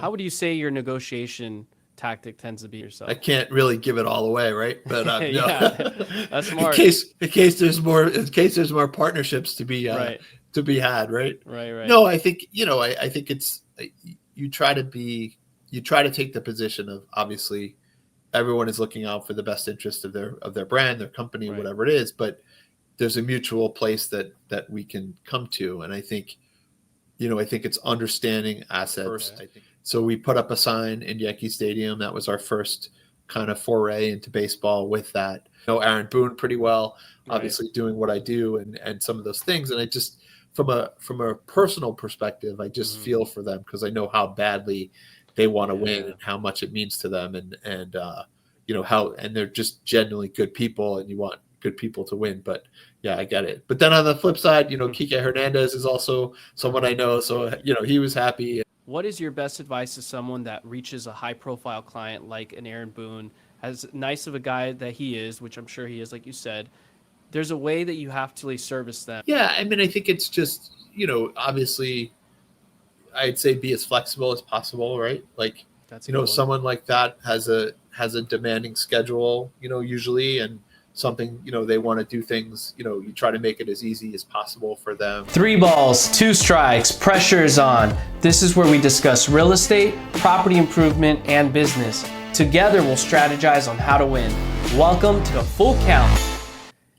How would you say your negotiation tactic tends to be yourself? I can't really give it all away, right? But no. Yeah, that's in smart. case in case there's more partnerships Right, to be had, right? right, right, No, I think I think it's you try to take the position of, obviously everyone is looking out for the best interest of their brand, their company, right. whatever it is, but there's a mutual place that we can come to, and I think it's understanding assets first. Yeah. I think so. We put up a sign in Yankee Stadium. That was our first kind of foray into baseball with that. I know Aaron Boone pretty well, Right. obviously doing what I do and some of those things. And I just, from a personal perspective, I just Mhm. feel for them because I know how badly they want to win Yeah. and how much it means to them, and how, and they're just genuinely good people, and you want good people to win. But yeah, I get it. But then on the flip side, Kike Hernandez is also someone I know, so he was happy. What is your best advice to someone that reaches a high-profile client like an Aaron Boone, as nice of a guy that he is, which I'm sure he is, like you said? There's a way that you have to like, service them. Yeah, I mean, I think it's just obviously, I'd say be as flexible as possible, right? Like, That's a good one. someone like that has a demanding schedule, usually, and something, they want to do things, you try to make it as easy as possible for them. 3 balls, 2 strikes, pressure is on. This is where we discuss real estate, property improvement, and business. Together, we'll strategize on how to win. Welcome to Full Count.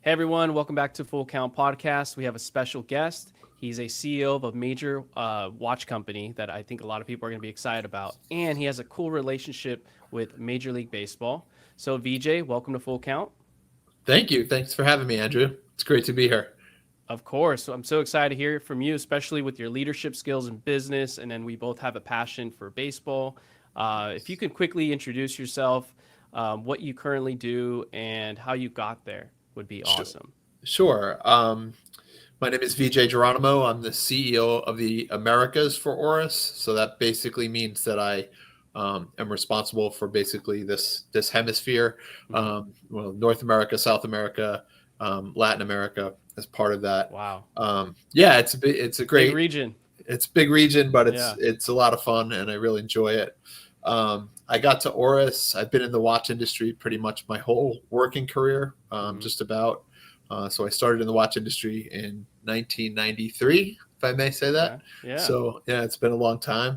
Hey everyone, welcome back to Full Count Podcast. We have a special guest. He's a CEO of a major watch company that I think a lot of people are going to be excited about. And he has a cool relationship with Major League Baseball. So VJ, welcome to Full Count. Thank you. Thanks for having me, Andrew. It's great to be here. Of course. So I'm so excited to hear from you, especially with your leadership skills in business. And then we both have a passion for baseball. If you could quickly introduce yourself, what you currently do, and how you got there would be awesome. Sure. My name is VJ Geronimo. I'm the CEO of the Americas for Oris. So that basically means that I am responsible for basically this hemisphere, North America, South America, Latin America as part of that. Wow. Yeah, it's a great big region. It's a big region, but it's a lot of fun, and I really enjoy it. I got to Oris. I've been in the watch industry pretty much my whole working career, just about. So I started in the watch industry in 1993, if I may say that. Yeah. So yeah, it's been a long time.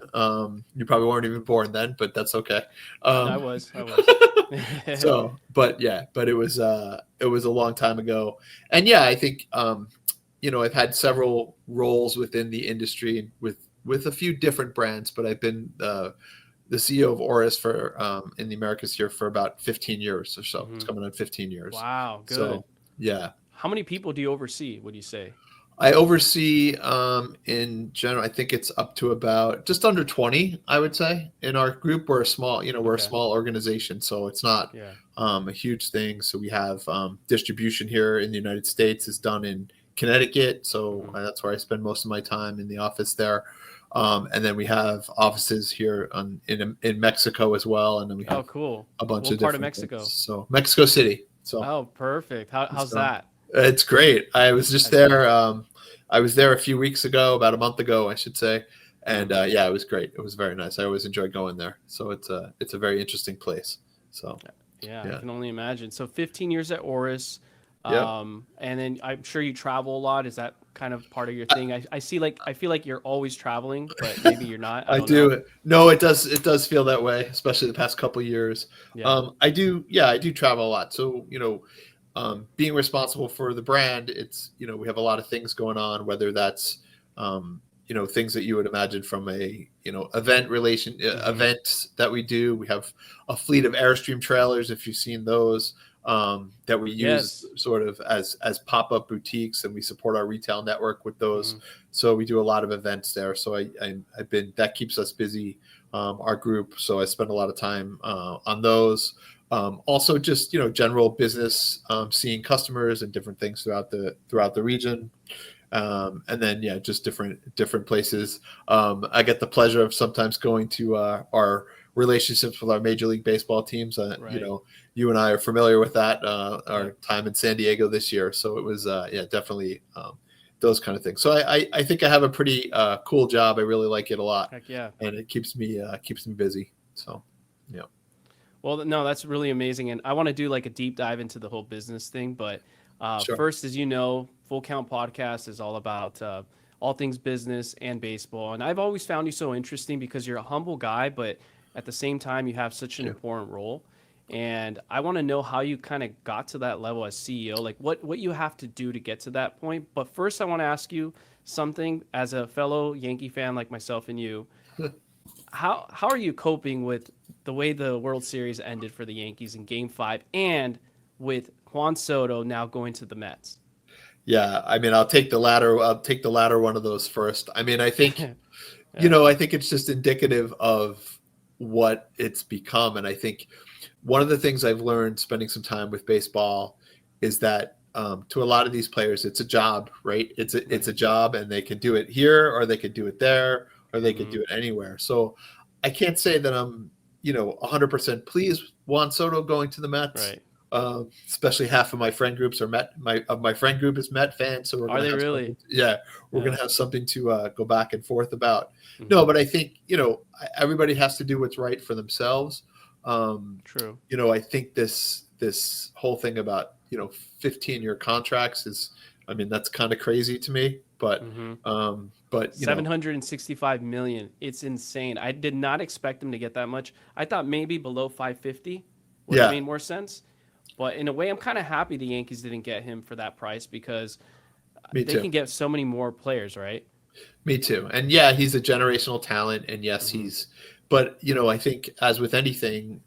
You probably weren't even born then, but that's okay. I was. So, but it was a long time ago. And yeah, I think, I've had several roles within the industry with a few different brands, but I've been the CEO of Oris for in the Americas here for about 15 years or so. It's coming on 15 years. Wow, good. So, yeah. How many people do you oversee, would you say? I oversee, in general, I think it's up to about just under 20, I would say. In our group, we're a small, we're a small organization, so it's not a huge thing. So we have distribution here in the United States is done in Connecticut. So that's where I spend most of my time in the office there. And then we have offices here in Mexico as well. And then we have cool. a bunch what of part different of Mexico? Things. So Mexico City. So perfect. How's that? It's great. I was just there. I was there a few weeks ago, about a month ago, I should say. And yeah, it was great. It was very nice. I always enjoy going there. So it's a very interesting place. So yeah, I can only imagine. So 15 years at Oris. And then I'm sure you travel a lot. Is that kind of part of your thing? I feel like you're always traveling, but maybe you're not. I do. Know. No, it does feel that way, especially the past couple of years. Yeah. I do travel a lot. So, being responsible for the brand, it's, we have a lot of things going on, whether that's, things that you would imagine from a, event that we do. We have a fleet of Airstream trailers, if you've seen those, that we use sort of as pop-up boutiques, and we support our retail network with those. So we do a lot of events there. So that keeps us busy, our group. So I spend a lot of time on those. Also just, general business, seeing customers and different things throughout the region. And then, just different places. I get the pleasure of sometimes going to our relationships with our Major League Baseball teams. You and I are familiar with that, our time in San Diego this year. So it was, definitely those kind of things. So I think I have a pretty cool job. I really like it a lot. Heck yeah. And it keeps me busy. So, yeah. Well, no, that's really amazing. And I want to do like a deep dive into the whole business thing. But Sure. first, as you know, Full Count Podcast is all about all things business and baseball. And I've always found you so interesting because you're a humble guy, but at the same time, you have such an important role. And I want to know how you kind of got to that level as CEO, like what you have to do to get to that point. But first, I want to ask you something as a fellow Yankee fan like myself and you. How are you coping with the way the World Series ended for the Yankees in Game 5 and with Juan Soto now going to the Mets? Yeah, I mean, I'll take the latter. I'll take the latter one of those first. I mean, I think, Yeah. I think it's just indicative of what it's become. And I think one of the things I've learned spending some time with baseball is that to a lot of these players, it's a job, right? It's a job, and they can do it here, or they could do it there, or they could do it anywhere. So I can't say that I'm, 100% pleased Juan Soto going to the Mets. Right. Especially half of my friend groups are my friend group is Met fans. So we're Are they really? We're going to have something to go back and forth about. Mm-hmm. No, but I think, everybody has to do what's right for themselves. True. I think this whole thing about, 15-year contracts is, I mean, that's kind of crazy to me, but, but $765 million. It's insane. I did not expect him to get that much. I thought maybe below 550 would have made more sense. But in a way, I'm kind of happy the Yankees didn't get him for that price because they can get so many more players, right? Me too. And yeah, he's a generational talent. And yes, but I think as with anything,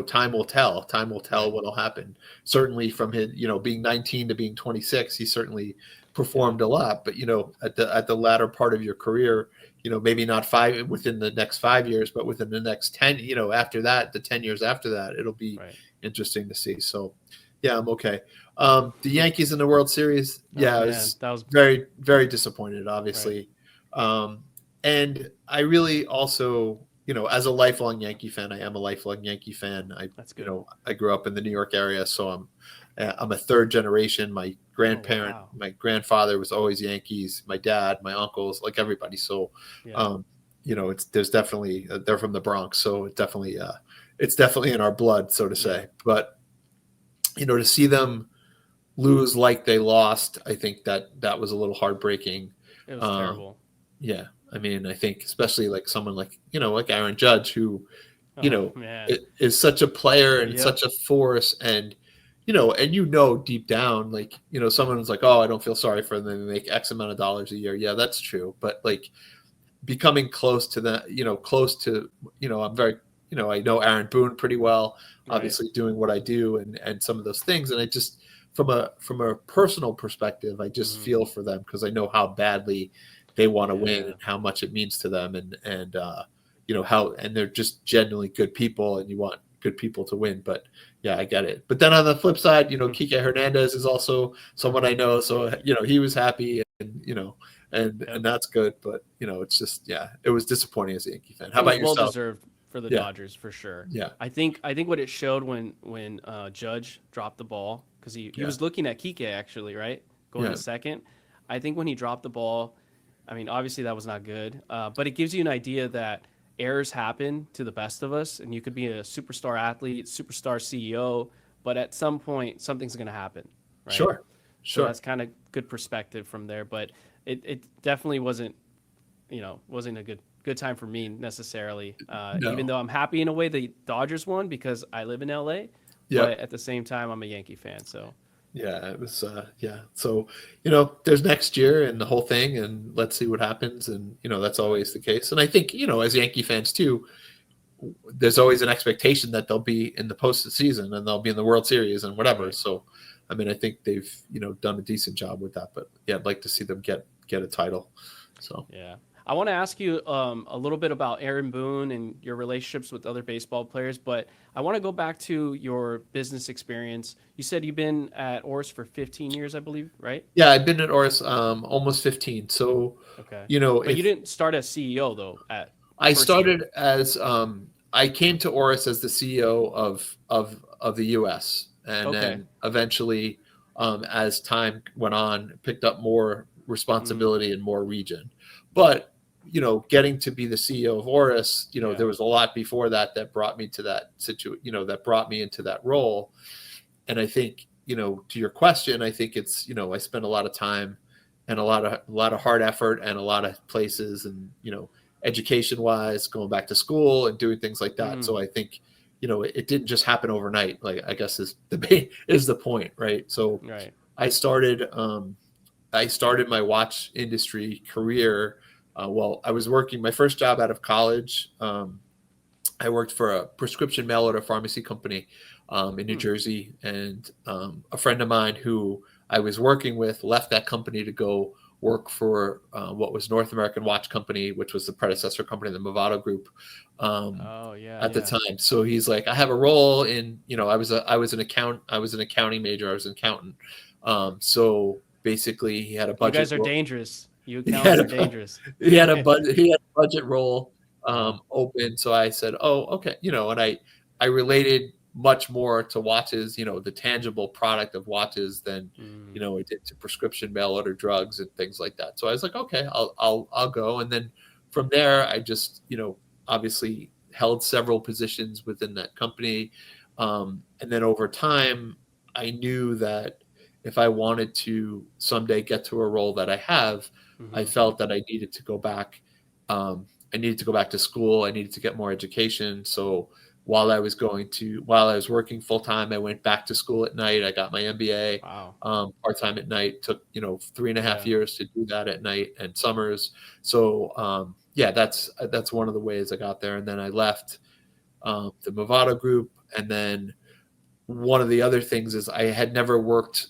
time will tell. Time will tell what'll happen. Certainly from his, being 19 to being 26, he certainly performed a lot. But at the latter part of your career, maybe not within the next 5 years, but within the next 10, after that, the 10 years after that, it'll be interesting to see. So, yeah, I'm okay. The Yankees in the World Series, that was very, very disappointed, obviously. Right. And I really also, as a lifelong Yankee fan, I am a lifelong Yankee fan. That's good. I grew up in the New York area, so I'm a third generation. My grandparent, my grandfather was always Yankees. My dad, my uncles, like everybody. So, there's definitely they're from the Bronx, so it's definitely in our blood, so to say. But to see them lose like they lost, I think that was a little heartbreaking. It was terrible. Yeah. I mean, I think especially like someone like, like Aaron Judge, who, is such a player and such a force. And, and deep down, like, someone's like, oh, I don't feel sorry for them. They make X amount of dollars a year. Yeah, that's true. But like becoming close to that, I'm very, I know Aaron Boone pretty well, obviously doing what I do and some of those things. And I just, from a personal perspective, I just feel for them because I know how badly they want to win and how much it means to them and they're just genuinely good people and you want good people to win. But yeah, I get it. But then on the flip side, Kike Hernandez is also someone I know. So, he was happy and that's good. But, it's just, it was disappointing as a Yankee fan. How about yourself? Well deserved for the Dodgers for sure. Yeah. I think what it showed when Judge dropped the ball, because he was looking at Kike actually, right? Going to second. I think when he dropped the ball, I mean, obviously that was not good, but it gives you an idea that errors happen to the best of us, and you could be a superstar athlete, superstar CEO, but at some point something's going to happen, right? Sure. So that's kind of good perspective from there, but it definitely wasn't a good time for me necessarily, even though I'm happy in a way the Dodgers won because I live in LA, but at the same time I'm a Yankee fan, so. Yeah, it was, So, there's next year and the whole thing, and let's see what happens. And, that's always the case. And I think, as Yankee fans too, there's always an expectation that they'll be in the postseason and they'll be in the World Series and whatever. So, I mean, I think they've, done a decent job with that. But yeah, I'd like to see them get a title. So, yeah. I want to ask you a little bit about Aaron Boone and your relationships with other baseball players, but I want to go back to your business experience. You said you've been at Oris for 15 years, I believe, right? Yeah, I've been at Oris almost 15. So, but you didn't start as CEO though. I started as I came to Oris as the CEO of the U.S. and then eventually, as time went on, picked up more responsibility and more region. But, getting to be the CEO of Oris, there was a lot before that brought me to that that brought me into that role. And I think, to your question, I think it's, I spent a lot of time and a lot of hard effort and a lot of places, and, education wise, going back to school and doing things like that. So I think, it didn't just happen overnight, like, I guess is the point. Right. So I started my watch industry career. I was working my first job out of college. I worked for a prescription mail order pharmacy company in New Jersey, and a friend of mine who I was working with left that company to go work for what was North American Watch Company, which was the predecessor company, the Movado Group, at the time. So he's like, I have a role in, I was an accounting major. I was an accountant. So basically, he had a budget. You guys are dangerous. You accountants are dangerous. He had a budget role open. So I said, oh, okay. And I related much more to watches, the tangible product of watches than, I did to prescription mail order drugs and things like that. So I was like, okay, I'll go. And then from there, I just, obviously held several positions within that company. And then over time, I knew that if I wanted to someday get to a role that I have, I felt that I needed to go back. I needed to go back to school. I needed to get more education. So while I was working full time, I went back to school at night. I got my MBA part time at night. Took 3.5 years to do that at night and summers. So that's one of the ways I got there. And then I left the Movado Group. And then one of the other things is I had never worked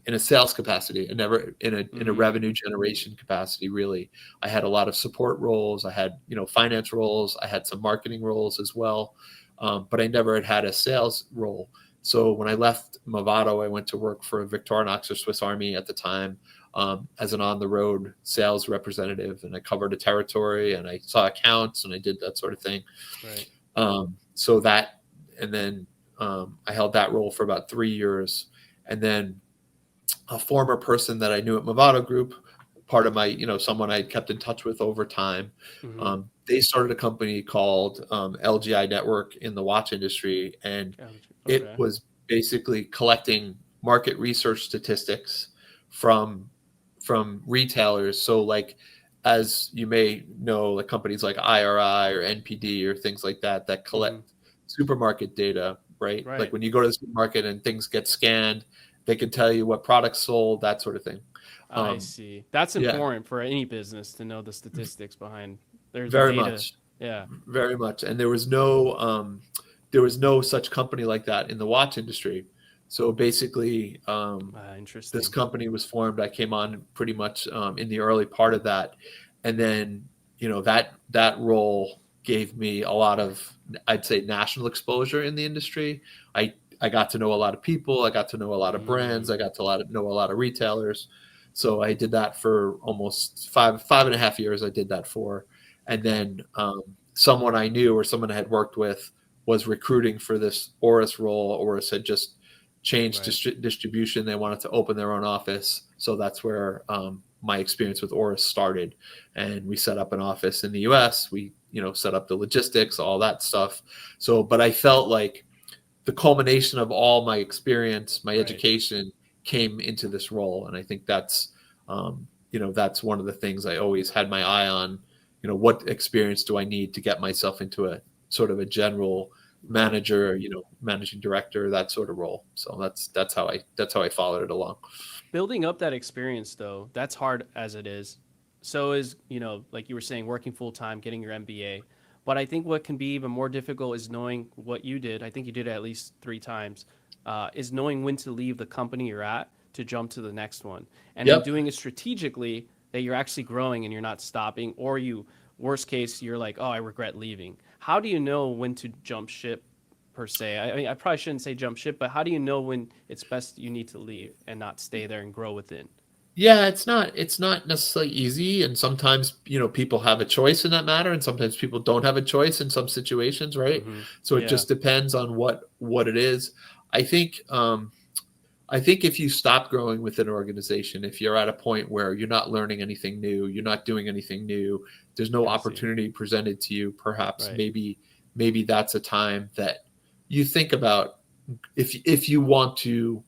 in a sales capacity, and never in a revenue generation capacity. Really, I had a lot of support roles. I had finance roles. I had some marketing roles as well. But I never had a sales role. So when I left Movado, I went to work for Victorinox or Swiss Army at the time as an on-the-road sales representative, and I covered a territory, and I saw accounts, and I did that sort of thing. Right. And then I held that role for about 3 years, and then a former person that I knew at Movado Group, part of my, someone I kept in touch with over time. They started a company called LGI Network in the watch industry. And it was basically collecting market research statistics from retailers. So like, as you may know, like companies like IRI or NPD or things like that collect supermarket data, right? Like when you go to the supermarket and things get scanned, they can tell you what products sold, that sort of thing. I see. That's important for any business to know the statistics behind their very data. Much. Yeah, very much. And there was no such company like that in the watch industry. So basically, interesting. This company was formed. I came on pretty much in the early part of that, and then that role gave me a lot of, I'd say, national exposure in the industry. I got to know a lot of people. I got to know a lot of brands. I got to know a lot of retailers. So I did that for almost 5.5 years. I did that for, and then someone I knew or someone I had worked with was recruiting for this Oris role. Oris had just changed distribution. They wanted to open their own office. So that's where my experience with Oris started. And we set up an office in the US. We, set up the logistics, all that stuff. So, but I felt like the culmination of all my experience, my education came into this role. And I think that's, that's one of the things I always had my eye on, what experience do I need to get myself into a sort of a general manager, managing director, that sort of role. So that's how I followed it along. Building up that experience though, that's hard as it is. So is, like you were saying, working full time, getting your MBA. But I think what can be even more difficult is knowing what you did. I think you did it at least 3 times, is knowing when to leave the company you're at to jump to the next one. And then doing it strategically, that you're actually growing and you're not stopping, or worst case, you're like, oh, I regret leaving. How do you know when to jump ship per se? I mean, I probably shouldn't say jump ship, but how do you know when it's best you need to leave and not stay there and grow within? Yeah, it's not necessarily easy. And sometimes, people have a choice in that matter. And sometimes people don't have a choice in some situations. Right. So it just depends on what it is. I think, I think if you stop growing with an organization, if you're at a point where you're not learning anything new, you're not doing anything new, there's no opportunity presented to you, perhaps maybe that's a time that you think about if you want to,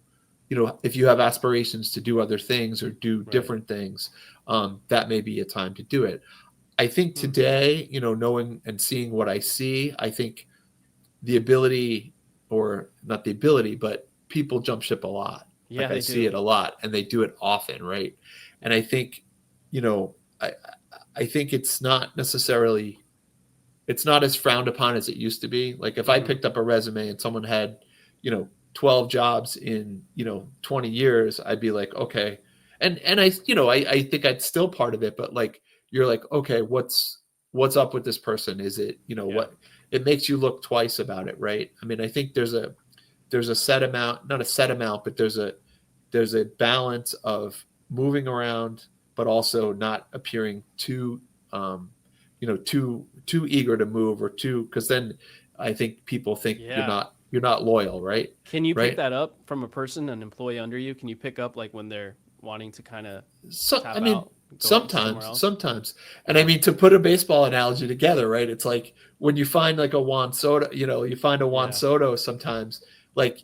if you have aspirations to do other things or do different things, that may be a time to do it. I think today, knowing and seeing what I see, I think the ability, or not the ability, but people jump ship a lot. Yeah, like I see it a lot, and they do it often, right? And I think, I think it's not necessarily, it's not as frowned upon as it used to be. Like if I picked up a resume and someone had, 12 jobs in, 20 years, I'd be like, okay. And I think I'd still part of it, but like, you're like, okay, what's up with this person? Is it, what it makes you look twice about it, right? I mean, I think there's a set amount, not a set amount, but there's a balance of moving around, but also not appearing too, too eager to move, or because then I think people think you're not loyal, right? Can you pick that up from a person, an employee under you? Can you pick up like when they're wanting to kind of tap out? Sometimes. And I mean, to put a baseball analogy together, right? It's like when you find like a Juan Soto, you find a Juan Soto sometimes, like,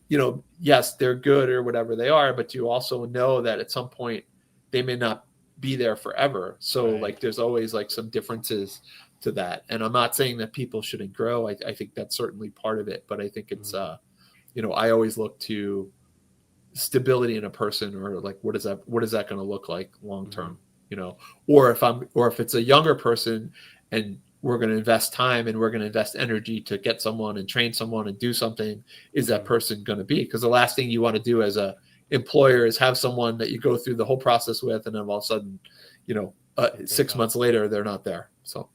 yes, they're good or whatever they are, but you also know that at some point they may not be there forever. So like, there's always like some differences to that. And I'm not saying that people shouldn't grow. I think that's certainly part of it, but I think it's, I always look to stability in a person, or like, what is that going to look like long-term? Or if it's a younger person and we're going to invest time and we're going to invest energy to get someone and train someone and do something, is that person going to be? Because the last thing you want to do as a employer is have someone that you go through the whole process with, and then all of a sudden, 6 months later, they're not there. So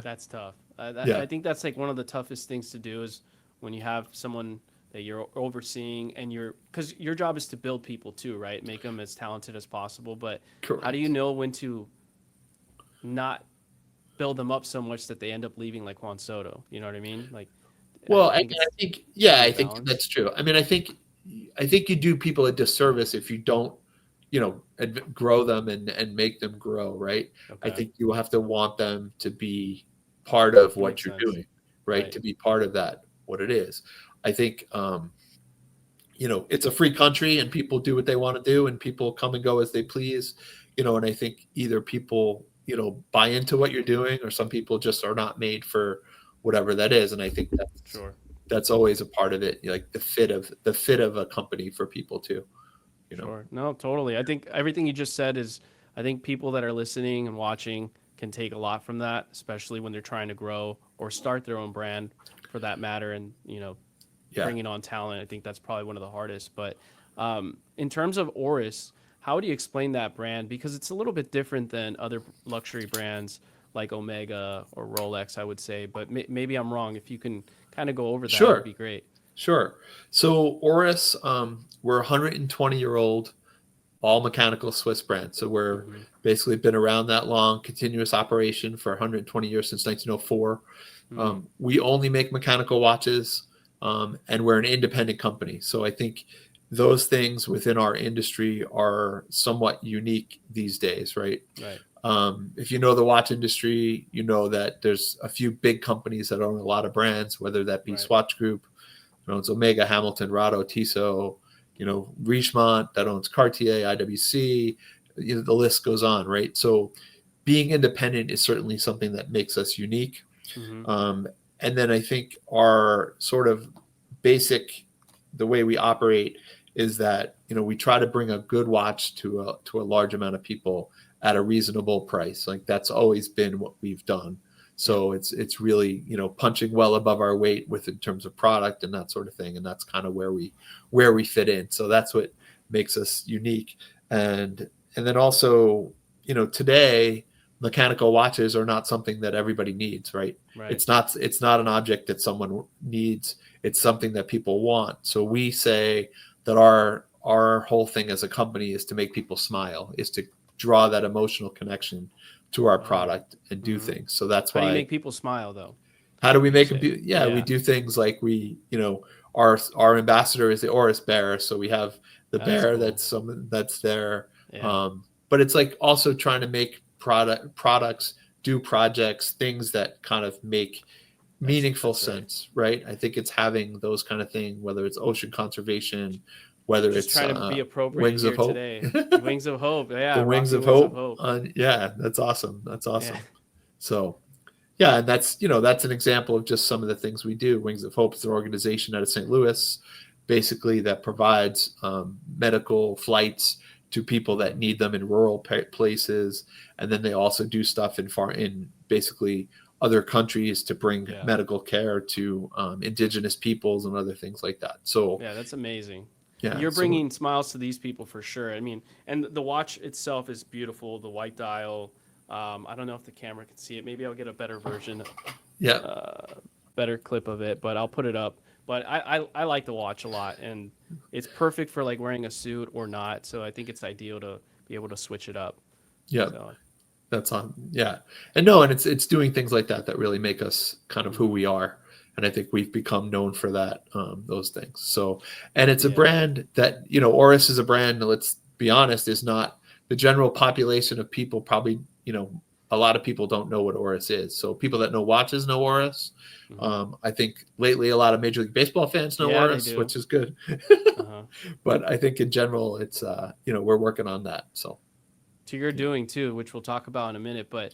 that's tough. I think that's like one of the toughest things to do, is when you have someone that you're overseeing, and because your job is to build people too, right? Make them as talented as possible. But how do you know when to not build them up so much that they end up leaving, like Juan Soto? You know what I mean? Like, well, I think that's true. I mean, I think you do people a disservice if you don't, grow them and make them grow, right? Okay. I think you have to want them to be part of what you're doing, right? To be part of that, what it is. I think, it's a free country and people do what they want to do, and people come and go as they please, and I think either people, buy into what you're doing, or some people just are not made for whatever that is. And I think that's always a part of it, like the fit of a company for people too. Sure. No, totally. I think everything you just said I think people that are listening and watching can take a lot from that, especially when they're trying to grow or start their own brand, for that matter. And, bringing on talent, I think that's probably one of the hardest. But in terms of Oris, how would you explain that brand? Because it's a little bit different than other luxury brands like Omega or Rolex, I would say. But maybe I'm wrong. If you can kind of go over that, would be great. Sure. So Oris, we're a 120-year-old all mechanical Swiss brand. So we're basically been around that long, continuous operation for 120 years, since 1904. We only make mechanical watches, and we're an independent company. So I think those things within our industry are somewhat unique these days, right? If you know the watch industry, you know that there's a few big companies that own a lot of brands, whether that be Swatch Group, owns Omega, Hamilton, Rado, Tissot, Richemont that owns Cartier, IWC, the list goes on, right? So being independent is certainly something that makes us unique. And then I think our sort of basic, the way we operate is that, we try to bring a good watch to a large amount of people at a reasonable price. Like that's always been what we've done. So it's really, punching well above our weight in terms of product and that sort of thing. And that's kind of where we fit in. So that's what makes us unique. And then also, today mechanical watches are not something that everybody needs, right? It's not an object that someone needs. It's something that people want. So we say that our whole thing as a company is to make people smile, is to draw that emotional connection to our product and do things. So that's why. How do you make people smile though? How do we make them? We do things like our ambassador is the Oris bear. So we have the bear cool. that's someone that's there. Yeah. But it's like also trying to make products, do projects, things that kind of make meaningful sense, right? I think it's having those kind of things, whether it's ocean conservation, whether Just it's trying to be appropriate Wings here of Hope. today. Wings of Hope. Yeah. The Wings of Wings of Hope. Hope. Yeah, that's awesome. That's awesome. Yeah. So yeah, and that's that's an example of just some of the things we do. Wings of Hope is an organization out of St. Louis, basically that provides medical flights to people that need them in rural places, and then they also do stuff in basically other countries to bring medical care to indigenous peoples and other things like that. So yeah, that's amazing. Yeah, you're bringing smiles to these people for sure. I mean, and the watch itself is beautiful. The white dial. I don't know if the camera can see it. Maybe I'll get a better version. Better clip of it, but I'll put it up. But I like the watch a lot, and it's perfect for like wearing a suit or not. So I think it's ideal to be able to switch it up. Yeah, so. That's on. Yeah, and it's doing things like that really make us kind of who we are, and I think we've become known for that, those things. So, and it's a brand that Oris is a brand. Let's be honest, is not the general population of people. Probably a lot of people don't know what Oris is. So people that know watches know Oris. I think lately a lot of Major League Baseball fans know Oris, which is good. But I think in general, it's we're working on that. So. To your doing too, which we'll talk about in a minute. But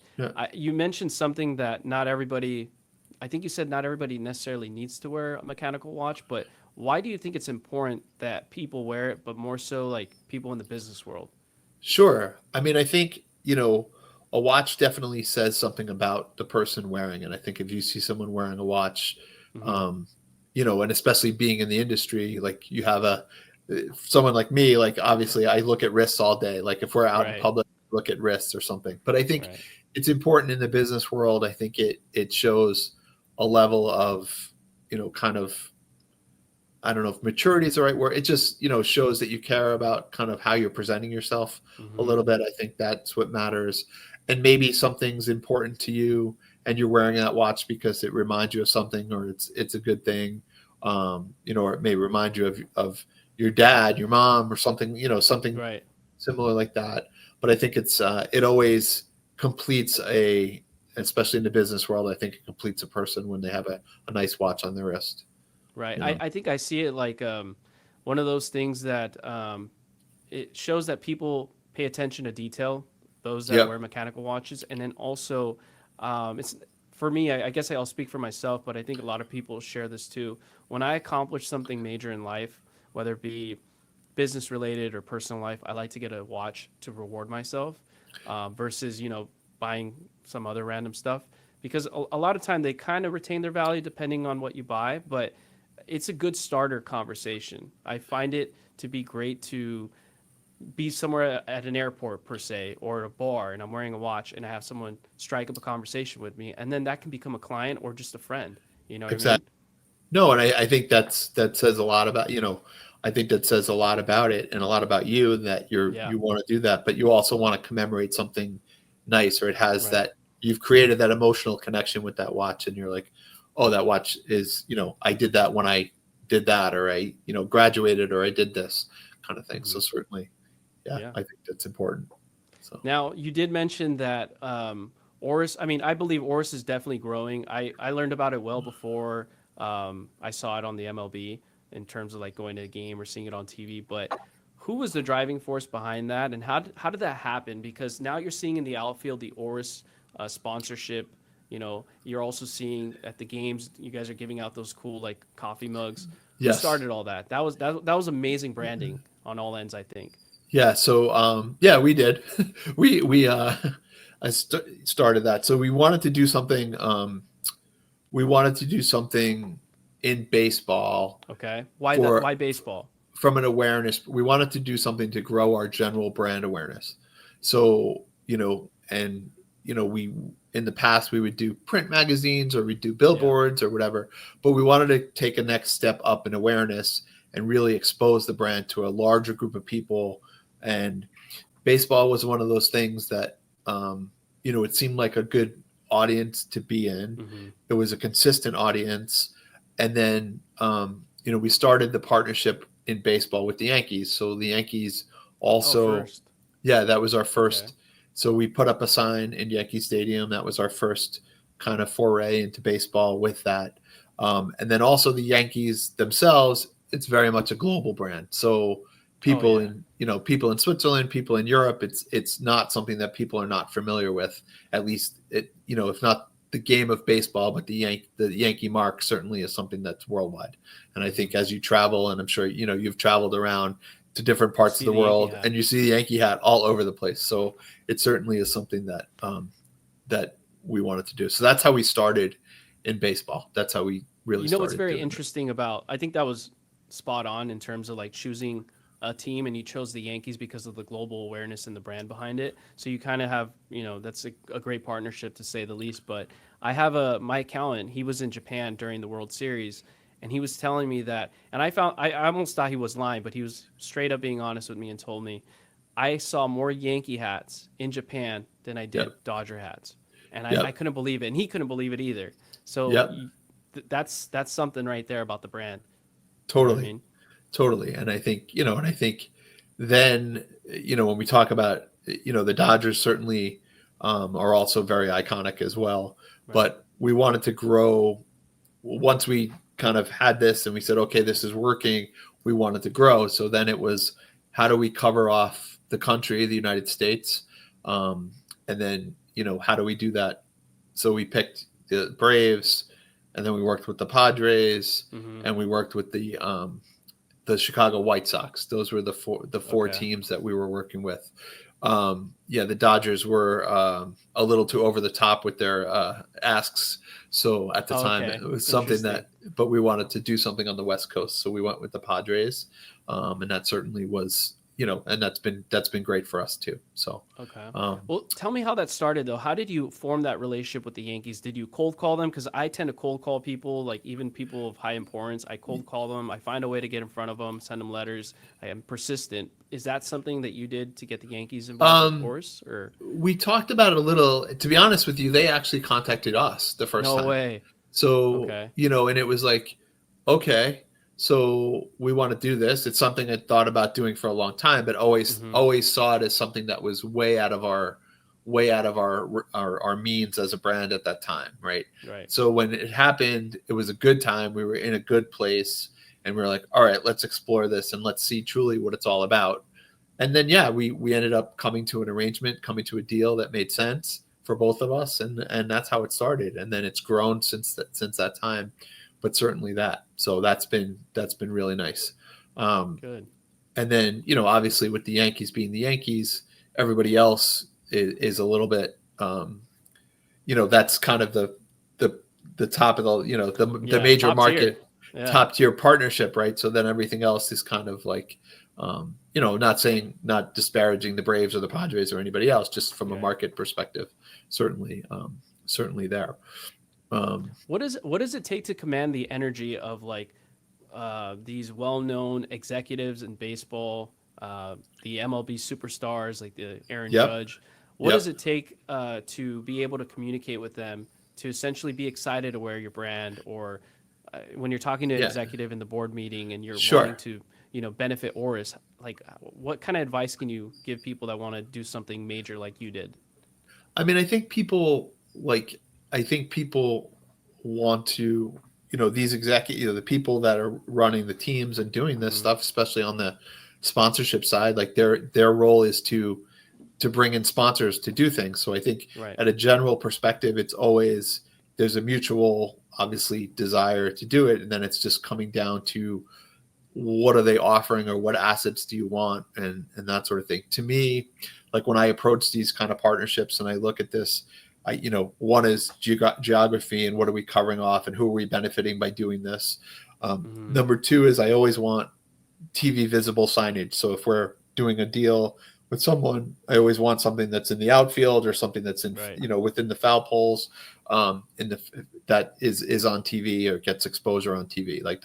you mentioned something that not everybody, I think you said not everybody necessarily needs to wear a mechanical watch, but why do you think it's important that people wear it, but more so like people in the business world? Sure. I mean, I think, a watch definitely says something about the person wearing it. I think if you see someone wearing a watch, and especially being in the industry, like you have someone like me, like obviously I look at wrists all day. Like if we're out in public, look at wrists or something. But I think it's important in the business world. I think it shows a level of, kind of, I don't know if maturity is the right word. It just, shows that you care about kind of how you're presenting yourself a little bit. I think that's what matters. And maybe something's important to you and you're wearing that watch because it reminds you of something, or it's a good thing. Or it may remind you of your dad, your mom, or something, something similar like that. But I think it always completes especially in the business world, I think it completes a person when they have a nice watch on their wrist. Right. I think I see it like one of those things that it shows that people pay attention to detail, those that wear mechanical watches. And then also it's for me, I guess I'll speak for myself, but I think a lot of people share this too. When I accomplish something major in life, whether it be business related or personal life, I like to get a watch to reward myself versus, buying some other random stuff, because a lot of time they kind of retain their value depending on what you buy, but it's a good starter conversation. I find it to be great to be somewhere at an airport per se, or at a bar, and I'm wearing a watch and I have someone strike up a conversation with me, and then that can become a client or just a friend. You know what I mean? No, and I think that says a lot about, I think that says a lot about it and a lot about you, that you want to do that, but you also want to commemorate something nice, or it has that you've created that emotional connection with that watch, and you're like, oh, that watch is, I did that when I did that, or I, graduated, or I did this kind of thing. So certainly, I think that's important. So now you did mention that Oris, I mean, I believe Oris is definitely growing. I learned about it well before I saw it on the MLB in terms of like going to a game or seeing it on TV. But who was the driving force behind that, and how did that happen? Because now you're seeing in the outfield the Oris sponsorship. You're also seeing at the games, you guys are giving out those cool like coffee mugs. Who started all that? That was amazing branding on all ends, I think. Yeah. So we did. I started that. So we wanted to do something. We wanted to do something in baseball. Okay. Why baseball? From an awareness, we wanted to do something to grow our general brand awareness. So, we, in the past, we would do print magazines, or we'd do billboards or whatever, but we wanted to take a next step up in awareness and really expose the brand to a larger group of people. And baseball was one of those things that, it seemed like a good audience to be in. It was a consistent audience. And then, we started the partnership in baseball with the Yankees. So the Yankees also, that was our first. Okay. So we put up a sign in Yankee Stadium. That was our first kind of foray into baseball with that. And then also the Yankees themselves, it's very much a global brand. So people people in Switzerland, people in Europe, it's not something that people are not familiar with, at least if not the game of baseball, but the Yankee mark certainly is something that's worldwide. And I think as you travel, and I'm sure, you've traveled around to different parts of the world and you see the Yankee hat all over the place. So it certainly is something that, that we wanted to do. So that's how we started in baseball. That's how we really started. What's very interesting about, I think that was spot on in terms of like choosing a team, and you chose the Yankees because of the global awareness and the brand behind it. So you kind of have, that's a great partnership to say the least. But I have my accountant, he was in Japan during the World Series, and he was telling me that, and I almost thought he was lying, but he was straight up being honest with me and told me, I saw more Yankee hats in Japan than I did Dodger hats. And I couldn't believe it, and he couldn't believe it either. So that's something right there about the brand. Totally. You know Totally. And I think, then, when we talk about, the Dodgers certainly are also very iconic as well. Right. But we wanted to grow once we kind of had this and we said, okay, this is working. We wanted to grow. So then it was, how do we cover off the country, the United States? And then, how do we do that? So we picked the Braves, and then we worked with the Padres, and we worked with the Chicago White Sox. Those were the four teams that we were working with. The Dodgers were a little too over the top with their asks. So at the time, it was something but we wanted to do something on the West Coast. So we went with the Padres, and that certainly was, and that's been great for us too. So, well, tell me how that started though. How did you form that relationship with the Yankees? Did you cold call them? Because I tend to cold call people, like even people of high importance. I cold call them. I find a way to get in front of them, send them letters. I am persistent. Is that something that you did to get the Yankees involved with Oris? Or we talked about it a little. To be honest with you, they actually contacted us the first time. No way. So, and it was like, okay. So we want to do this. It's something I thought about doing for a long time, but always saw it as something that was way out of our means as a brand at that time. Right. So when it happened, it was a good time. We were in a good place, and we were like, all right, let's explore this and let's see truly what it's all about. And then, we ended up coming to an arrangement, coming to a deal that made sense for both of us. And that's how it started. And then it's grown since that time. But certainly that. So that's been really nice. Good. And then, obviously with the Yankees being the Yankees, everybody else is a little bit, that's kind of the top of the major market, top tier partnership, right? So then everything else is kind of like, not disparaging the Braves or the Padres or anybody else, just from a market perspective, certainly there. What does it take to command the energy of like these well-known executives in baseball, the MLB superstars like the Aaron Judge? What does it take to be able to communicate with them, to essentially be excited to wear your brand, or when you're talking to an executive in the board meeting and you're wanting to benefit Oris? Like, what kind of advice can you give people that want to do something major like you did? I mean, I think people want to, these executives, the people that are running the teams and doing this stuff, especially on the sponsorship side, like their role is to bring in sponsors to do things. So I think at a general perspective, it's always, there's a mutual, obviously, desire to do it. And then it's just coming down to what are they offering, or what assets do you want, and that sort of thing. To me, like when I approach these kind of partnerships and I look at this, one is geography and what are we covering off and who are we benefiting by doing this. Number two is I always want TV visible signage. So if we're doing a deal with someone, I always want something that's in the outfield or something that's in, within the foul poles, that is on TV or gets exposure on TV. Like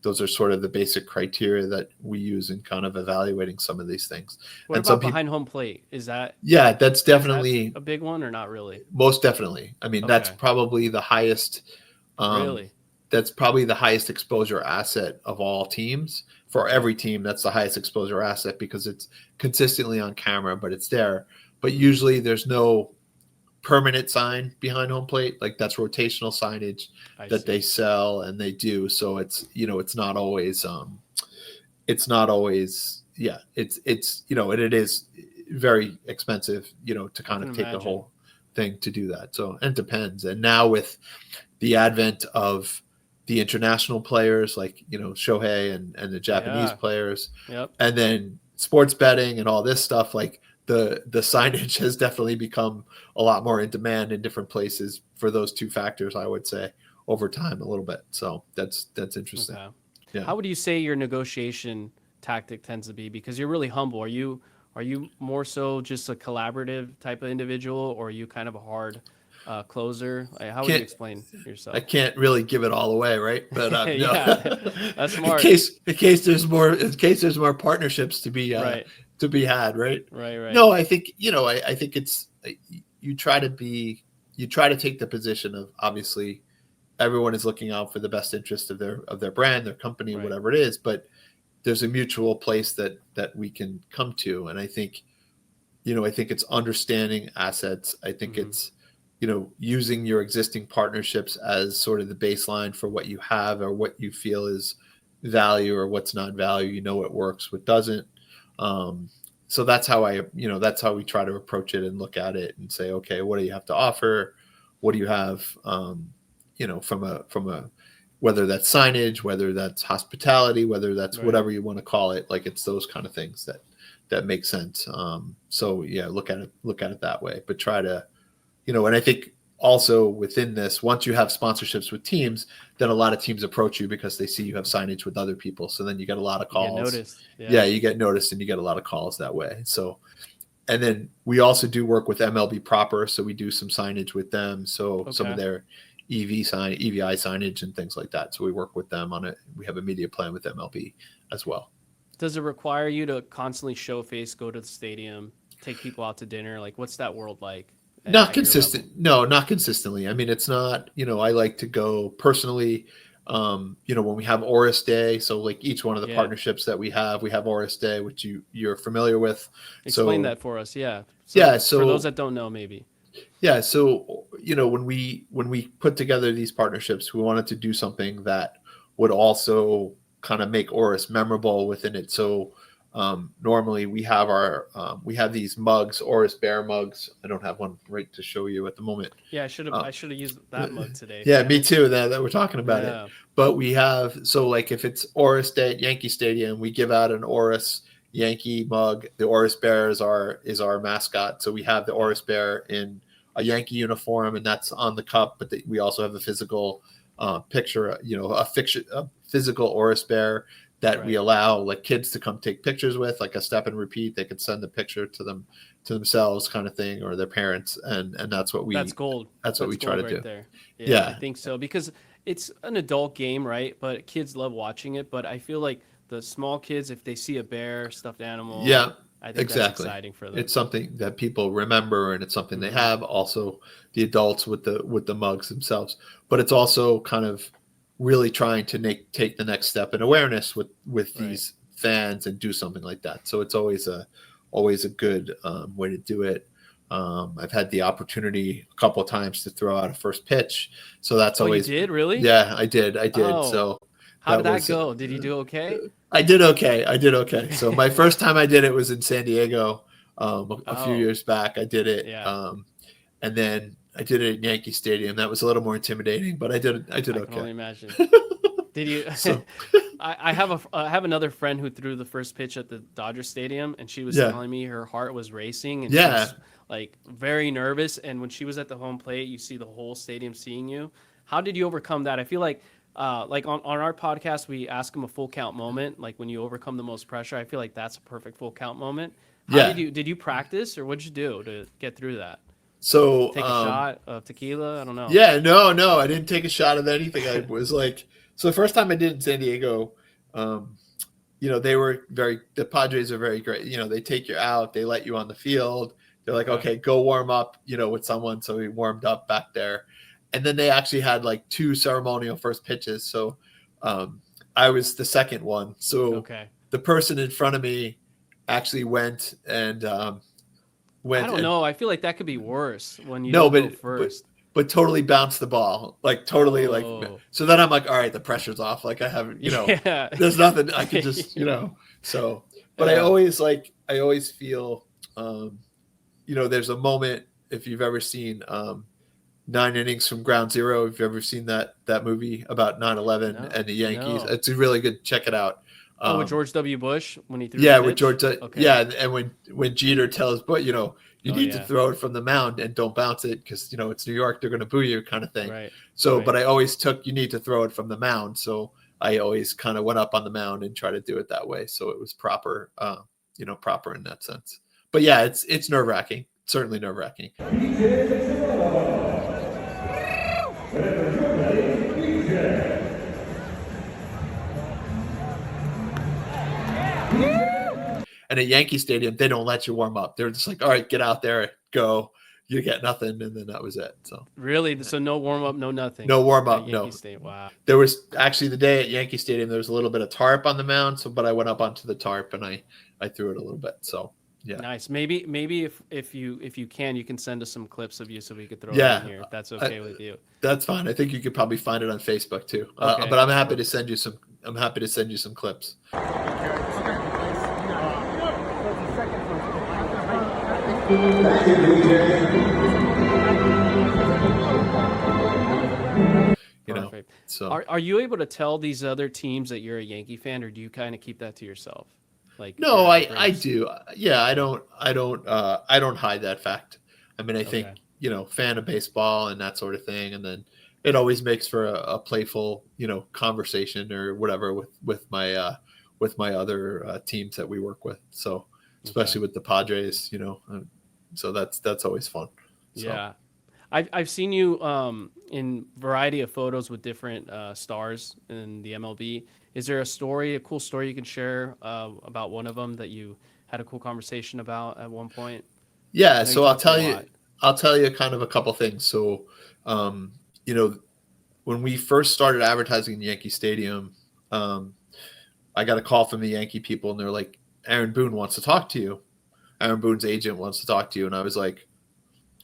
those are sort of the basic criteria that we use in kind of evaluating some of these things. What about behind home plate? Is that? Yeah, that's definitely a big one, or not really? Most definitely. I mean, that's probably the highest. Really? that's probably the highest exposure asset of all teams. For every team, that's the highest exposure asset because it's consistently on camera, but it's there. But usually there's no permanent sign behind home plate. Like that's rotational signage that they sell and they do. So it's, it's not always, yeah, it's, and it is very expensive, to kind of take the whole thing to do that. So, and it depends. And now with the advent of the international players like, Shohei and the Japanese players, and then sports betting and all this stuff, like the signage has definitely become a lot more in demand in different places for those two factors, I would say, over time a little bit. So that's interesting. Okay. Yeah. How would you say your negotiation tactic tends to be? Because you're really humble. Are you more so just a collaborative type of individual, or are you kind of a hard closer? How would you explain yourself? I can't really give it all away, right? But that's smart. In case there's more partnerships to be had, right? Right. No, I think I think it's you try to take the position of, obviously everyone is looking out for the best interest of their brand, their company, whatever it is, but there's a mutual place that we can come to, and I think it's understanding assets. I think it's using your existing partnerships as sort of the baseline for what you have or what you feel is value or what's not value. What works, what doesn't. So that's how we try to approach it and look at it and say, okay, what do you have to offer? What do you have, from a, whether that's signage, whether that's hospitality, whether that's whatever you want to call it, like it's those kind of things that make sense. So yeah, look at it that way, but try to, and I think also within this, once you have sponsorships with teams, then a lot of teams approach you because they see you have signage with other people. So then you get a lot of calls. You get noticed. Yeah, you get noticed and you get a lot of calls that way. So, and then we also do work with MLB proper. So we do some signage with them. So some of their EVI signage and things like that. So we work with them on it. We have a media plan with MLB as well. Does it require you to constantly show face, go to the stadium, take people out to dinner? Like, what's that world like? Not consistent. No, not consistently. I mean, it's not, I like to go personally, when we have Oris Day. So like each one of the partnerships that we have Oris Day, which you're familiar with. Explain that for us. Yeah. So for those that don't know, maybe. Yeah. So, when we put together these partnerships, we wanted to do something that would also kind of make Oris memorable within it. So, normally we have these mugs, Oris Bear mugs. I don't have one right to show you at the moment. Yeah, I should have used that mug today. Yeah, me too. That we're talking about it. But we have, so like if it's Oris Day at Yankee Stadium, we give out an Oris Yankee mug. The Oris Bear is our mascot. So we have the Oris Bear in a Yankee uniform, and that's on the cup. But we also have a physical picture, a physical Oris Bear that we allow like kids to come take pictures with, like a step and repeat. They could send the picture to themselves kind of thing, or their parents. And that's what that's gold. That's what we try to do. There. Yeah, I think so, because it's an adult game, right? But kids love watching it. But I feel like the small kids, if they see a bear, stuffed animal, I think that's exciting for them. It's something that people remember, and it's something they have. Also, the adults with the mugs themselves, but it's also kind of really trying to take the next step in awareness with these fans and do something like that. So it's always a good way to do it. I've had the opportunity a couple of times to throw out a first pitch. So that's always. You did, really? Yeah, I did. Oh. So how did that go? Did you do okay? I did okay. So my first time I did it was in San Diego a few years back. I did it. Yeah. And then I did it at Yankee Stadium. That was a little more intimidating, but I did okay. I can only imagine. Did you? I have another friend who threw the first pitch at the Dodger Stadium, and she was telling me her heart was racing, and she was like very nervous. And when she was at the home plate, you see the whole stadium seeing you. How did you overcome that? I feel like on our podcast, we ask them a full count moment, like when you overcome the most pressure. I feel like that's a perfect full count moment. Did you practice, or what'd you do to get through that? So take a shot of tequila? I don't know. Yeah, no, I didn't take a shot of anything. I was like, so the first time I did in San Diego, the Padres are very great. They take you out, they let you on the field. They're like, okay, go warm up, with someone. So we warmed up back there. and then they actually had like 2 ceremonial first pitches. So I was the second one. So the person in front of me actually went and I don't know. I feel like that could be worse when you don't go first. But totally bounced the ball, like totally like. So then I'm like, all right, the pressure's off. Like I haven't, there's nothing I can just, So, but I always feel, there's a moment, if you've ever seen 9 Innings from Ground Zero, if you've ever seen that movie about 9/11 and the Yankees, it's a really good. Check it out. With George W. Bush when he threw. Yeah, with George. Yeah, and when Jeter tells, but you need to throw it from the mound and don't bounce it because it's New York, they're going to boo you, kind of thing. Right. So, but I always took you need to throw it from the mound. So I always kind of went up on the mound and try to do it that way. So it was proper, proper in that sense. But yeah, it's nerve wracking. Certainly nerve wracking. And at Yankee Stadium, they don't let you warm up. They're just like, all right, get out there, go. You get nothing, and then that was it. So really, so no warm up, no nothing. No warm up, no. Stadium. Wow. There was actually the day at Yankee Stadium. There was a little bit of tarp on the mound, but I went up onto the tarp and I threw it a little bit. So yeah, nice. Maybe if you can send us some clips of you so we could throw it in here. If that's okay with you. That's fine. I think you could probably find it on Facebook too. But I'm happy to send you some. I'm happy to send you some clips. Perfect. So are you able to tell these other teams that you're a Yankee fan, or do you kind of keep that to yourself? Like no, I do. Yeah, I don't hide that fact. I mean, I think fan of baseball and that sort of thing, and then it always makes for a playful conversation or whatever with my other teams that we work with. So especially with the Padres, so that's always fun. So. Yeah. I've seen you in variety of photos with different stars in the MLB. Is there a cool story you can share about one of them that you had a cool conversation about at one point? Yeah, so I'll tell you kind of a couple things. So, when we first started advertising in Yankee Stadium, I got a call from the Yankee people, and they're like, "Aaron Boone wants to talk to you. Aaron Boone's agent wants to talk to you." And I was like,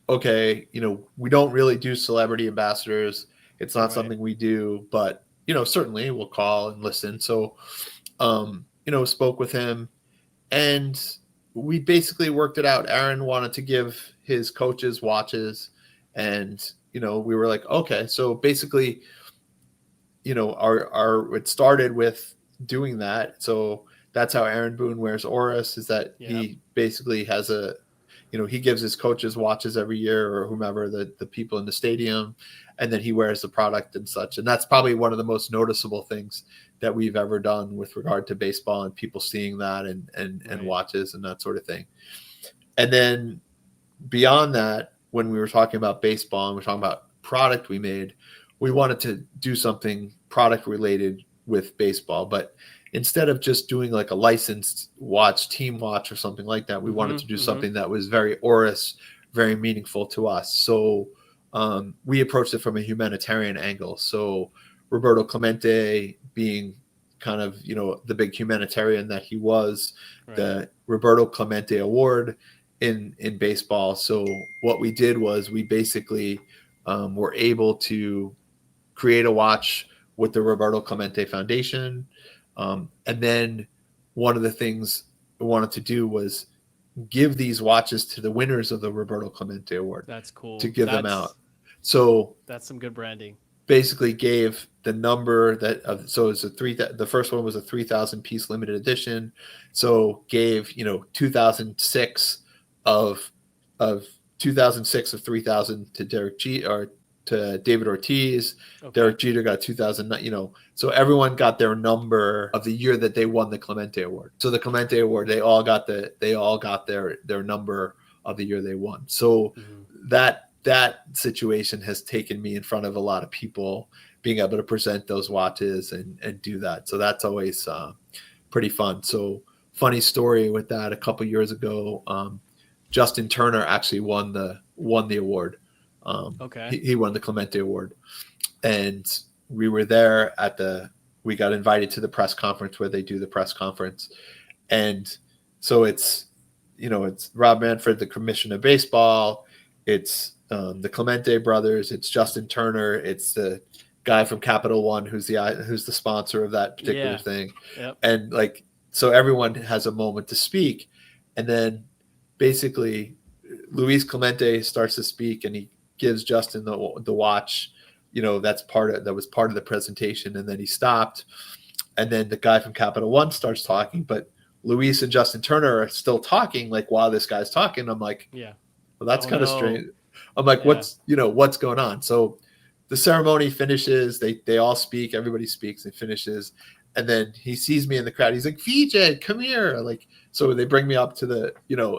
okay, we don't really do celebrity ambassadors. It's not something we do, but, certainly we'll call and listen. So, spoke with him and we basically worked it out. Aaron wanted to give his coaches watches and, we were like, okay, so basically, it started with doing that. So that's how Aaron Boone wears Oris, is that he basically has he gives his coaches watches every year or whomever, the people in the stadium, and then he wears the product and such. And that's probably one of the most noticeable things that we've ever done with regard to baseball and people seeing that and watches and that sort of thing. And then beyond that, when we were talking about baseball and we're talking about product we made, we wanted to do something product related with baseball, but instead of just doing like a licensed watch, team watch or something like that, we wanted to do something that was very Oris, very meaningful to us. So we approached it from a humanitarian angle. So Roberto Clemente being kind of, the big humanitarian that he was, the Roberto Clemente Award in baseball. So what we did was we basically were able to create a watch with the Roberto Clemente Foundation. And then one of the things we wanted to do was give these watches to the winners of the Roberto Clemente Award. That's cool. To give them out. So that's some good branding. Basically gave the number so it's the first one was a 3,000 piece limited edition. So gave, 2006 of 3,000 to Derek G or to David Ortiz. Derek Jeter got 2009, so everyone got their number of the year that they won the Clemente Award. So the Clemente Award, they all got their number of the year they won. So that situation has taken me in front of a lot of people, being able to present those watches and do that. So that's always pretty fun. So funny story with that, a couple years ago, Justin Turner actually won the award. Okay. He won the Clemente Award, and we were there we got invited to the press conference where they do the press conference. And so it's Rob Manfred, the commissioner of baseball. It's the Clemente brothers. It's Justin Turner. It's the guy from Capital One who's the sponsor of that particular thing. Yep. And so everyone has a moment to speak. And then basically Luis Clemente starts to speak, and he gives Justin the watch. That was part of the presentation. And then he stopped. And then the guy from Capital One starts talking, but Luis and Justin Turner are still talking while this guy's talking. I'm like, well, that's kind of strange. I'm like, what's going on? So the ceremony finishes, they all speak, everybody speaks and finishes. And then he sees me in the crowd. He's like, VJ, come here. So they bring me up to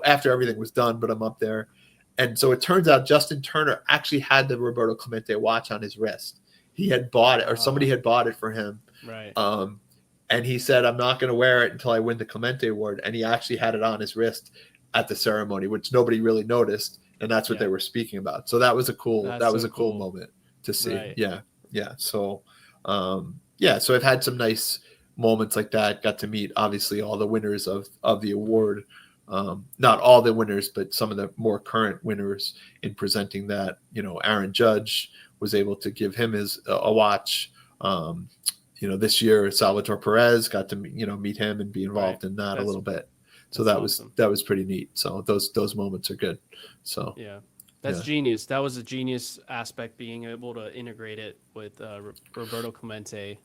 after everything was done, but I'm up there. And so it turns out Justin Turner actually had the Roberto Clemente watch on his wrist. He had bought it, or somebody had bought it for him. Right. And he said, I'm not going to wear it until I win the Clemente Award. And he actually had it on his wrist at the ceremony, which nobody really noticed. And that's what they were speaking about. So that was a cool moment to see. Right. Yeah. Yeah. So, so I've had some nice moments like that. Got to meet obviously all the winners of the award. Not all the winners, but some of the more current winners in presenting that. Aaron Judge was able to give him a watch. This year Salvatore Perez got to meet him and be involved in that a little bit. So that was pretty neat. So those moments are good. So that's genius. That was a genius aspect, being able to integrate it with Roberto Clemente.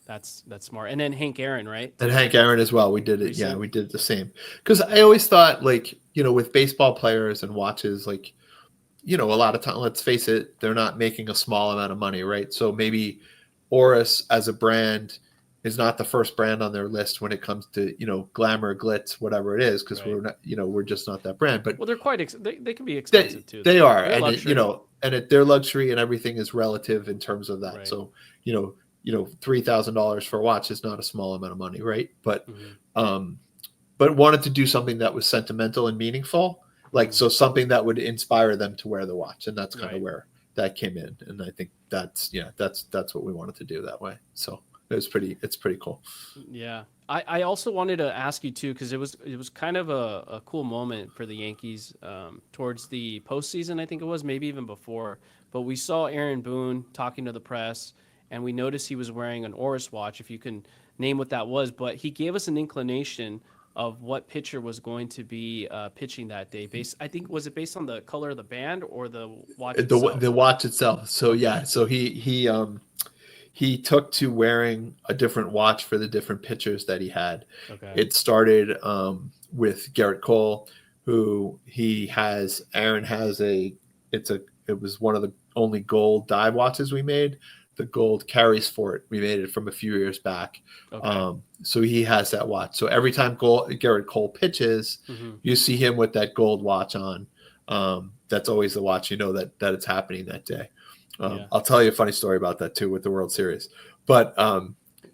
That's smart. And then Hank Aaron, right? And Hank Aaron as well. We did it. Recently. Yeah, we did the same. Because I always thought with baseball players and watches, a lot of time, let's face it, they're not making a small amount of money, right? So maybe Oris as a brand is not the first brand on their list when it comes to glamour, glitz, whatever it is, because we're not we're just not that brand. But they're quite they can be expensive too. They are, and their luxury and everything is relative in terms of that. Right. So $3,000 for a watch is not a small amount of money, right? But but wanted to do something that was sentimental and meaningful, so something that would inspire them to wear the watch, and that's kind of where that came in. And I think that's what we wanted to do that way. So it's pretty cool. Yeah. I also wanted to ask you too, because it was kind of a cool moment for the Yankees towards the postseason. I think it was maybe even before, but we saw Aaron Boone talking to the press, and we noticed he was wearing an Oris watch, if you can name what that was, but he gave us an inclination of what pitcher was going to be pitching that day. I think, was it based on the color of the band or the watch itself? The watch itself. So so he took to wearing a different watch for the different pitchers that he had. Okay. It started with Garrett Cole, who Aaron has it was one of the only gold dive watches we made. The gold carries for it. We made it from a few years back. Okay. So he has that watch. So every time Garrett Cole pitches, you see him with that gold watch on. That's always the watch, that it's happening that day. I'll tell you a funny story about that too with the World Series. But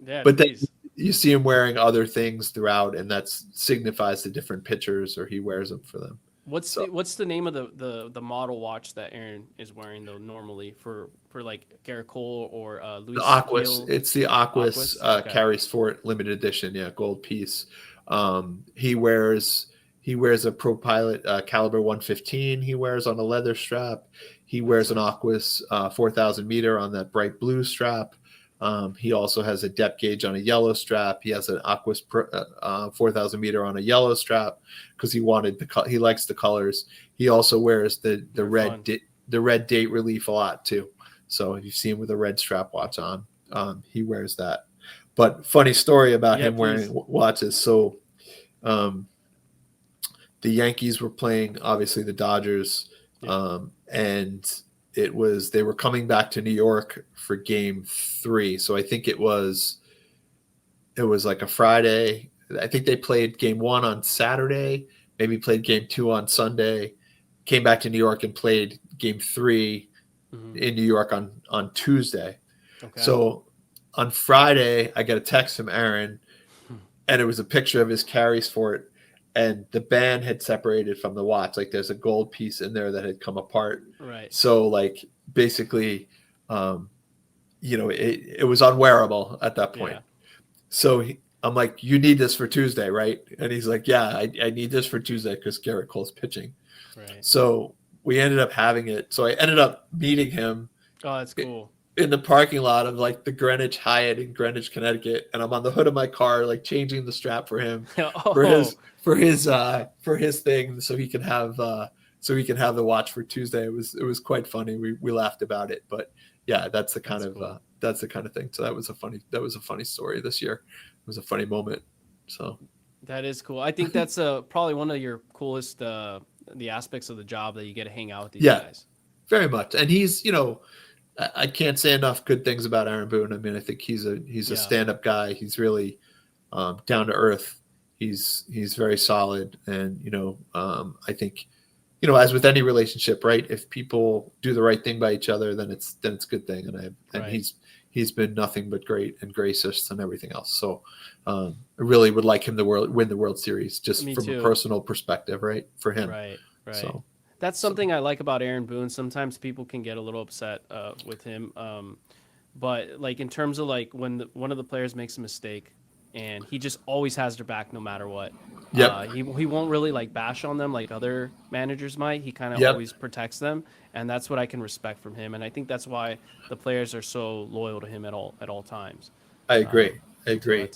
then you see him wearing other things throughout, and that signifies the different pitchers, or he wears them for them. What's the name of the model watch that Aaron is wearing though normally for like Garrett Cole or Luis? The Aquas. It's the Aquas carries for it limited edition. Yeah, gold piece. He wears a Pro Pilot caliber 115. He wears on a leather strap. He wears an Aquas 4,000 meter on that bright blue strap. He also has a depth gauge on a yellow strap. He has an Aquas 4,000 meter on a yellow strap because he likes the colors. He also wears the red date relief a lot too. So if you see him with a red strap watch on, he wears that. But funny story about him wearing watches. So the Yankees were playing obviously the Dodgers, and they were coming back to New York for Game 3. So I think it was like a Friday. I think they played Game 1 on Saturday, maybe played Game 2 on Sunday, came back to New York and played Game 3 in New York on Tuesday. Okay. So on Friday, I got a text from Aaron, and it was a picture of his carries for it. and the band had separated from the watch. Like there's a gold piece in there that had come apart. Right. So like basically, it was unwearable at that point. Yeah. So I'm like, you need this for Tuesday, right? And he's like, yeah, I need this for Tuesday because Garrett Cole's pitching. Right. So we ended up having it. So I ended up meeting him. Oh, that's cool. In the parking lot of like the Greenwich Hyatt in Greenwich, Connecticut, and I'm on the hood of my car, like changing the strap for him for his thing, so he can have the watch for Tuesday. It was quite funny. We laughed about it, but yeah, that's the kind of thing. So that was a funny story this year. It was a funny moment. So that is cool. I think that's probably one of your coolest the aspects of the job, that you get to hang out with these guys. Very much. And he's, I can't say enough good things about Aaron Boone. I mean, I think he's a stand-up guy. He's really down to earth. He's very solid. And, I think, as with any relationship, right, if people do the right thing by each other, then it's a good thing. And he's been nothing but great and gracious and everything else. So I really would like him to win the World Series, just from a personal perspective, right, for him. Right. So that's something I like about Aaron Boone. Sometimes people can get a little upset with him, but like in terms of like when one of the players makes a mistake, and he just always has their back no matter what. Yep. He won't really like bash on them like other managers might. He kind of always protects them, and that's what I can respect from him. And I think that's why the players are so loyal to him at all times. I agree. That's really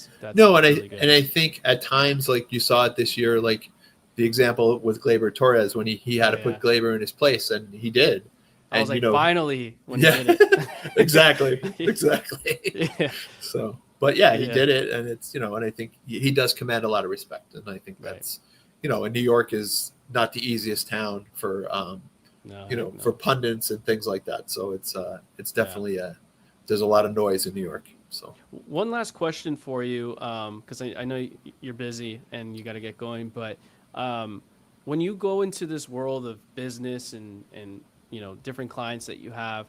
good. I think at times, like you saw it this year, like the example with Gleyber Torres when he had to put Gleyber in his place, and he did. I was like, finally, when he did it. Exactly. Yeah. So, but he did it, and it's, and I think he does command a lot of respect, and I think that's, and New York is not the easiest town for, for pundits and things like that. So it's definitely there's a lot of noise in New York. So one last question for you, because I know you're busy and you got to get going, but when you go into this world of business and different clients that you have,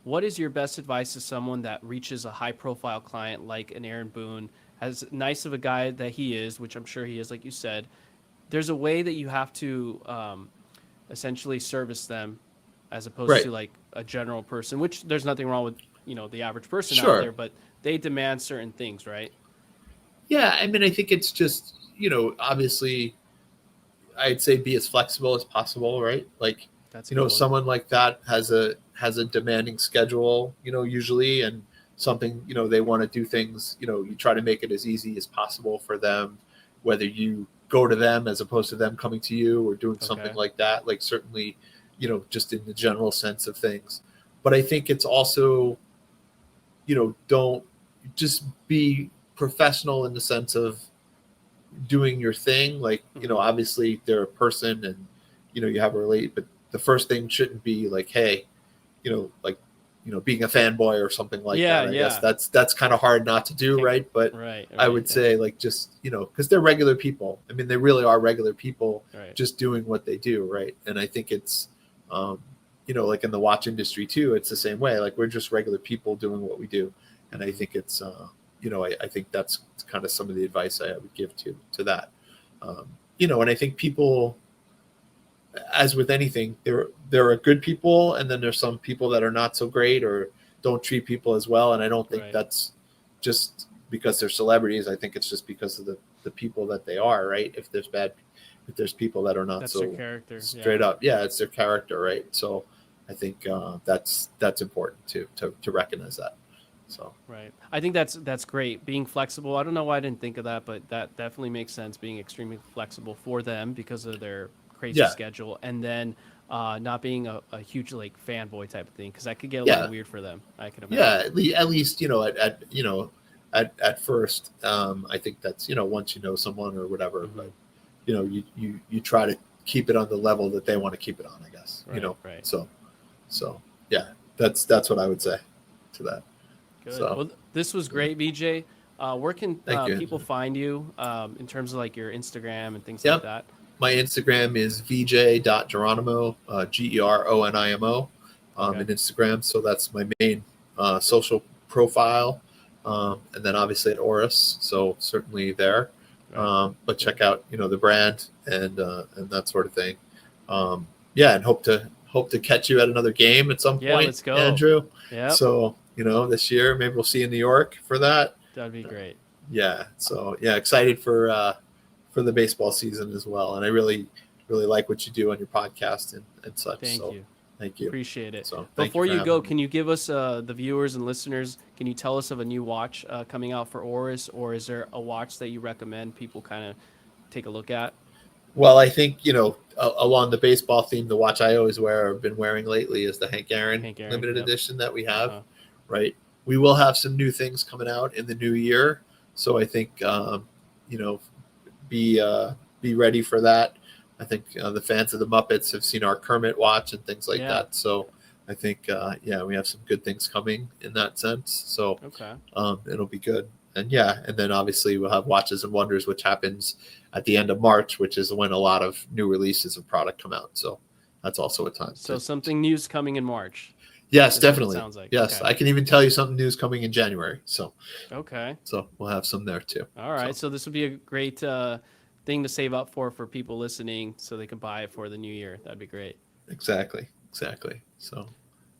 what is your best advice to someone that reaches a high profile client like an Aaron Boone, as nice of a guy that he is, which I'm sure he is, like you said? There's a way that you have to essentially service them as opposed to like a general person, which there's nothing wrong with, the average person out there, but they demand certain things, right? Yeah. I mean, I think it's just, obviously I'd say be as flexible as possible, right? Like, that's someone like that has a demanding schedule, usually, and something, they want to do things, you try to make it as easy as possible for them, whether you go to them as opposed to them coming to you or doing something like that, like certainly, just in the general sense of things. But I think it's also, don't just be professional in the sense of doing your thing. Like, obviously they're a person and, you have a relate, but the first thing shouldn't be like, hey, being a fanboy or something like that. I guess that's kind of hard not to do. Right. But I would say like, just, cause they're regular people. I mean, they really are regular people just doing what they do. Right. And I think it's, like in the watch industry too, it's the same way. Like we're just regular people doing what we do. And I think it's, I think that's kind of some of the advice I would give to that. And I think people, as with anything, there are good people, and then there's some people that are not so great or don't treat people as well. And I don't think that's just because they're celebrities. I think it's just because of the people that they are, right? If there's people that are not that's so their character. Straight up. Yeah, it's their character, right? So I think that's important to recognize that. So right. I think that's great. Being flexible. I don't know why I didn't think of that, but that definitely makes sense. Being extremely flexible for them because of their crazy schedule, and then not being a huge like fanboy type of thing, because that could get a little weird for them. I can imagine. Yeah, at least at first, I think that's once you know someone or whatever, but you try to keep it on the level that they want to keep it on, I guess. Right. So yeah, that's what I would say to that. Good. So, well, this was great, VJ. Where can people find you in terms of like your Instagram and things like that? My Instagram is vj.geronimo, Geronimo, in Instagram. So that's my main social profile. And then obviously at Oris. So certainly there. But check out, the brand and that sort of thing. And hope to catch you at another game at some point, let's go. Andrew. Yeah. So, this year, maybe we'll see you in New York for that. That'd be great. So excited for the baseball season as well. And I really, really like what you do on your podcast and such. Thank you. Appreciate it. So before you go, can you give us the viewers and listeners, can you tell us of a new watch coming out for Oris, or is there a watch that you recommend people kind of take a look at? Well, I think, along the baseball theme, the watch I always wear, I've been wearing lately, is the Hank Aaron limited edition that we have, right? We will have some new things coming out in the new year. So I think, be ready for that. I think the fans of the Muppets have seen our Kermit watch and things like that. So I think, we have some good things coming in that sense. So it'll be good. And then obviously we'll have Watches and Wonders, which happens at the end of March, which is when a lot of new releases of product come out. So that's also a time. So something new's coming in March. Yes, definitely. Sounds like. Yes, I can even tell you something new's coming in January. So so we'll have some there too. All right. So this would be a great thing to save up for people listening, so they can buy it for the new year. That'd be great. Exactly. So.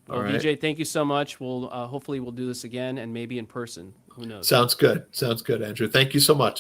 Well, VJ, thank you so much. We'll hopefully we'll do this again, and maybe in person. Who knows? Sounds good, Andrew. Thank you so much.